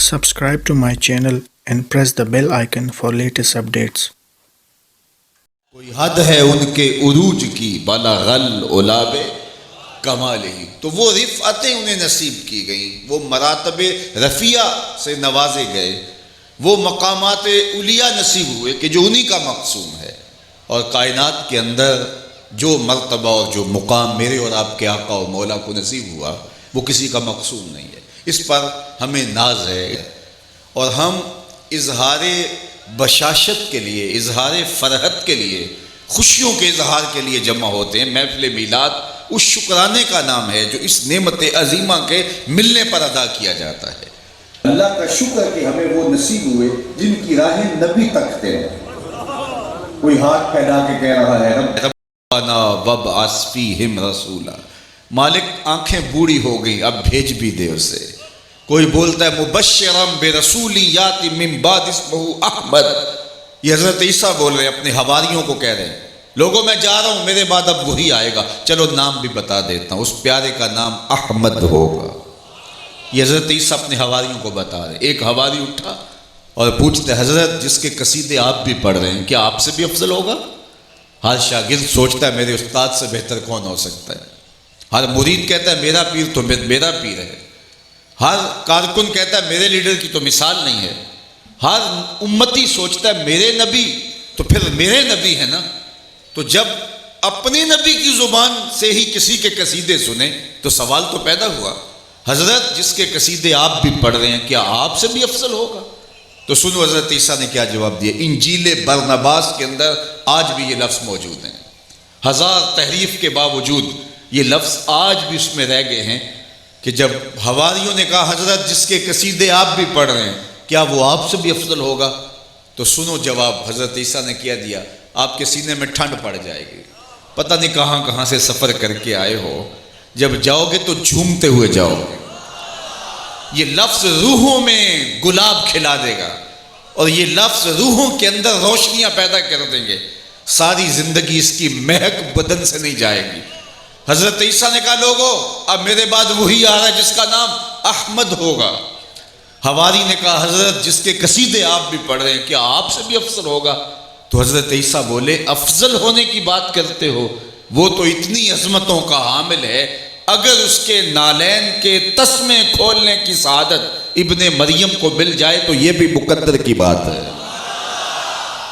Subscribe to my channel and press the bell icon for latest updates. کوئی حد ہے ان کے عروج کی بلغل علاب کمال ہی، تو وہ رفعتیں انہیں نصیب کی گئیں، وہ مراتب رفیع سے نوازے گئے، وہ مقامات علیٰ نصیب ہوئے کہ جو انہی کا مقسوم ہے۔ اور کائنات کے اندر جو مرتبہ اور جو مقام میرے اور آپ کے آقا و مولا کو نصیب ہوا وہ کسی کا مقسوم نہیں ہے، اس پر ہمیں ناز ہے، اور ہم اظہار بشاشت کے لیے، اظہار فرحت کے لیے، خوشیوں کے اظہار کے لیے جمع ہوتے ہیں۔ محفل میلاد اس شکرانے کا نام ہے جو اس نعمت عظیمہ کے ملنے پر ادا کیا جاتا ہے۔ اللہ کا شکر کہ ہمیں وہ نصیب ہوئے جن کی راہیں نبی تکتے ہیں۔ کوئی ہاتھ پھیلا کے کہہ رہا ہے ربنا وابعث فیہم رسولا، مالک آنکھیں بوڑھی ہو گئیں، اب بھیج بھی دے اسے۔ کوئی بولتا ہے مبشرم برسول یاتی من بعد اسمہ احمد، یہ حضرت عیسیٰ بول رہے ہیں، اپنے حواریوں کو کہہ رہے ہیں لوگوں میں جا رہا ہوں، میرے بعد اب وہی آئے گا، چلو نام بھی بتا دیتا ہوں، اس پیارے کا نام احمد ہوگا۔ یہ حضرت عیسیٰ اپنے حواریوں کو بتا رہے ہیں۔ ایک حواری اٹھا اور پوچھتے حضرت جس کے قصیدے آپ بھی پڑھ رہے ہیں کیا آپ سے بھی افضل ہوگا؟ ہر شاگرد سوچتا ہے میرے استاد سے بہتر کون ہو سکتا ہے، ہر مرید کہتا ہے میرا پیر تو میرا پیر ہے، ہر کارکن کہتا ہے میرے لیڈر کی تو مثال نہیں ہے، ہر امتی سوچتا ہے میرے نبی تو پھر میرے نبی ہے نا۔ تو جب اپنے نبی کی زبان سے ہی کسی کے قصیدے سنے تو سوال تو پیدا ہوا، حضرت جس کے قصیدے آپ بھی پڑھ رہے ہیں کیا آپ سے بھی افضل ہوگا؟ تو سنو حضرت عیسیٰ نے کیا جواب دیا۔ انجیل برنباس کے اندر آج بھی یہ لفظ موجود ہیں، ہزار تحریف کے باوجود یہ لفظ آج بھی اس میں رہ گئے ہیں کہ جب حواریوں نے کہا حضرت جس کے قصیدے آپ بھی پڑھ رہے ہیں کیا وہ آپ سے بھی افضل ہوگا؟ تو سنو جواب حضرت عیسیٰ نے کیا دیا، آپ کے سینے میں ٹھنڈ پڑ جائے گی، پتہ نہیں کہاں کہاں سے سفر کر کے آئے ہو، جب جاؤ گے تو جھومتے ہوئے جاؤ گے۔ یہ لفظ روحوں میں گلاب کھلا دے گا، اور یہ لفظ روحوں کے اندر روشنیاں پیدا کر دیں گے، ساری زندگی اس کی مہک بدن سے نہیں جائے گی۔ حضرت عیسیٰ نے کہا لوگو اب میرے بعد وہی آ رہا ہے جس کا نام احمد ہوگا۔ حواری نے کہا حضرت جس کے قصیدے آپ بھی پڑھ رہے ہیں کیا آپ سے بھی افضل ہوگا؟ تو حضرت عیسیٰ بولے افضل ہونے کی بات کرتے ہو، وہ تو اتنی عظمتوں کا حامل ہے، اگر اس کے نالین کے تسمے کھولنے کی سعادت ابن مریم کو مل جائے تو یہ بھی مقدر کی بات ہے،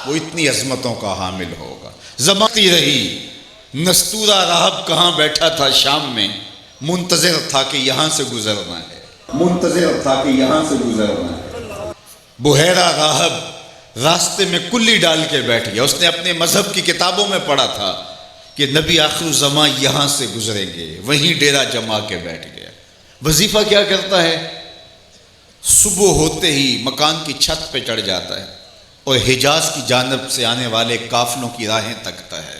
وہ اتنی عظمتوں کا حامل ہوگا۔ زمانتی رہی نستورہ راہب کہاں بیٹھا تھا شام میں، منتظر تھا کہ یہاں سے گزرنا ہے، منتظر تھا کہ یہاں سے گزرنا ہے۔ بحیرہ راہب راستے میں کلی ڈال کے بیٹھ گیا، اس نے اپنے مذہب کی کتابوں میں پڑھا تھا کہ نبی آخر الزمان یہاں سے گزریں گے، وہیں ڈیرا جما کے بیٹھ گیا۔ وظیفہ کیا کرتا ہے؟ صبح ہوتے ہی مکان کی چھت پہ چڑھ جاتا ہے اور حجاز کی جانب سے آنے والے قافلوں کی راہیں تکتا ہے،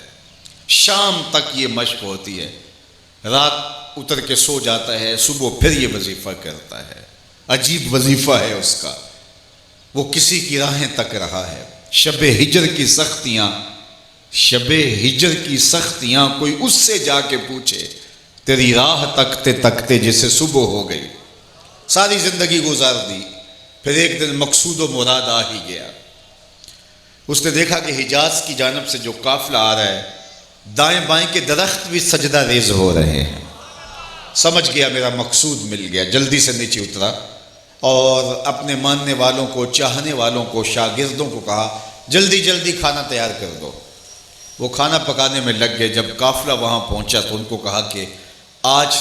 شام تک یہ مشق ہوتی ہے، رات اتر کے سو جاتا ہے، صبح پھر یہ وظیفہ کرتا ہے۔ عجیب وظیفہ ہے اس کا، وہ کسی کی راہیں تک رہا ہے۔ شب ہجر کی سختیاں، شب ہجر کی سختیاں کوئی اس سے جا کے پوچھے، تیری راہ تکتے تکتے جسے صبح ہو گئی، ساری زندگی گزار دی، پھر ایک دن مقصود و مراد آ ہی گیا۔ اس نے دیکھا کہ حجاز کی جانب سے جو قافلہ آ رہا ہے دائیں بائیں کے درخت بھی سجدہ ریز ہو رہے ہیں، سمجھ گیا میرا مقصود مل گیا، جلدی سے نیچے اترا اور اپنے ماننے والوں کو، چاہنے والوں کو، شاگردوں کو کہا جلدی جلدی کھانا تیار کر دو۔ وہ کھانا پکانے میں لگ گئے۔ جب قافلہ وہاں پہنچا تو ان کو کہا کہ آج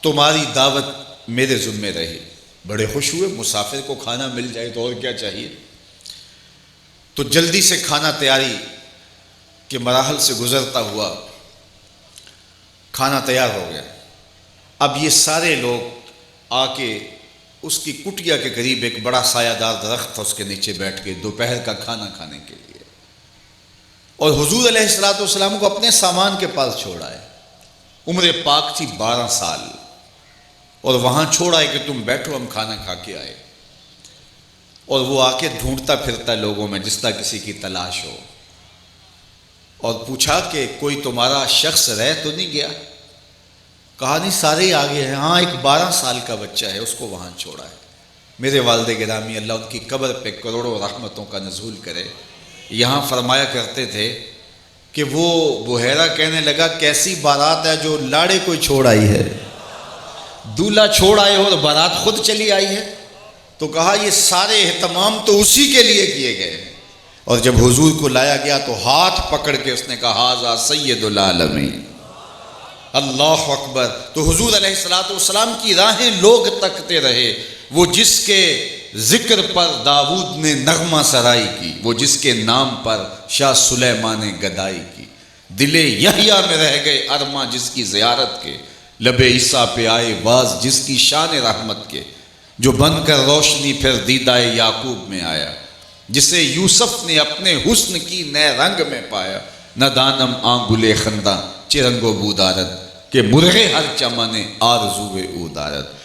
تمہاری دعوت میرے ذمہ رہی۔ بڑے خوش ہوئے، مسافر کو کھانا مل جائے تو اور کیا چاہیے۔ تو جلدی سے کھانا تیاری کے مراحل سے گزرتا ہوا کھانا تیار ہو گیا۔ اب یہ سارے لوگ آ کے اس کی کٹیا کے قریب ایک بڑا سایہ دار درخت تھا، اس کے نیچے بیٹھ کے دوپہر کا کھانا کھانے کے لیے، اور حضور علیہ السلام کو اپنے سامان کے پاس چھوڑا ہے۔ عمر پاک تھی 12 سال، اور وہاں چھوڑا ہے کہ تم بیٹھو ہم کھانا کھا کے آئے، اور وہ آ کے ڈھونڈتا پھرتا لوگوں میں جس طرح کسی کی تلاش ہو، اور پوچھا کہ کوئی تمہارا شخص رہ تو نہیں گیا؟ کہا نہیں سارے ہی آگے ہیں، ہاں ایک 12 سال کا بچہ ہے اس کو وہاں چھوڑا ہے۔ میرے والد گرامی اللہ ان کی قبر پہ کروڑوں رحمتوں کا نزول کرے، یہاں فرمایا کرتے تھے کہ وہ بحیرہ کہنے لگا کیسی بارات ہے جو لاڑے کوئی چھوڑ آئی ہے، دولہا چھوڑ آئے ہو اور بارات خود چلی آئی ہے۔ تو کہا یہ سارے اہتمام تو اسی کے لیے کیے گئے ہیں۔ اور جب حضور کو لایا گیا تو ہاتھ پکڑ کے اس نے کہا ھذا سید العالمین، اللہ اکبر۔ تو حضور علیہ السلام کی راہیں لوگ تکتے رہے، وہ جس کے ذکر پر داؤد نے نغمہ سرائی کی، وہ جس کے نام پر شاہ سلیمان نے گدائی کی، دل یحییٰ میں رہ گئے ارماں جس کی زیارت کے، لب عیسیٰ پہ آئے باز جس کی شان رحمت کے، جو بن کر روشنی پھر دیدہ یعقوب میں آیا، جسے یوسف نے اپنے حسن کی نئے رنگ میں پایا، نہ دانم آنگلے خنداں چرنگ و بودارت کہ مرغے ہر چمن آرزو او دارت۔